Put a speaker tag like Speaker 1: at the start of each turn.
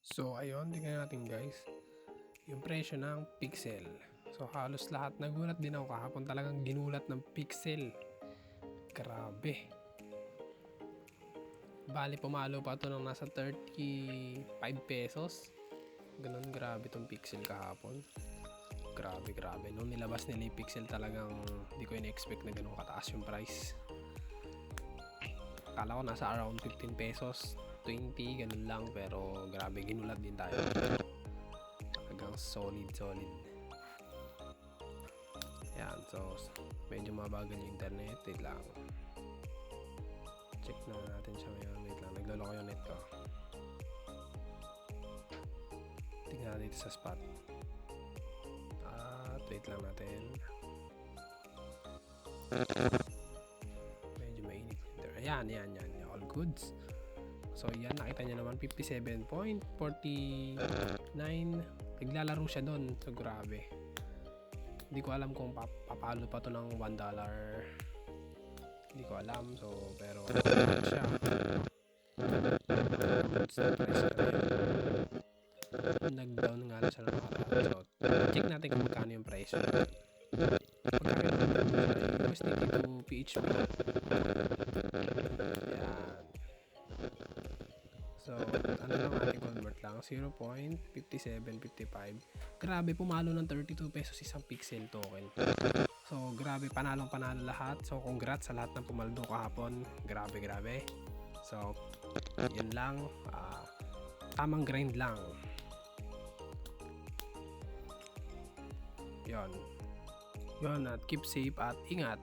Speaker 1: So ayun, tingnan natin guys, yung presyo ng Pixel. So halos lahat, nagulat din ako kahapon, talagang ginulat ng Pixel. Grabe. Bali pumalo pa to ng nasa 35 pesos. Ganun, grabe tong Pixel kahapon. Grabe. Nung nilabas nila yung Pixel, talagang hindi ko in-expect na ganun kataas yung price. Akala ko nasa around 15 pesos, 20, ganun lang. Pero grabe, ginulat din tayo. Talagang solid. Yan, so medyo mabagal yung internet. Wait lang. Check na natin siya ngayon. Wait lang, nagloloko yung net ko. Tingnan natin dito sa spot. At wait lang natin. Medyo mainit. Ayan. All goods. So yan, nakita nyo naman 57.49. Naglalaro siya doon. So grabe. Hindi ko alam kung papalo pa to ng $1. Hindi ko alam. So pero siya. Nag-down nga lang siya ng nakaraan. So check natin kung magkano yung price. USDT to PHP. Yan. So, ano lang natin convert lang, 0.5755. Grabe, pumalo ng 32 pesos isang Pixel token. So, grabe, panalo lahat. So, congrats sa lahat ng pumaldo kahapon. Grabe. So, yun lang. Tamang grind lang. Yun, at keep safe at ingat.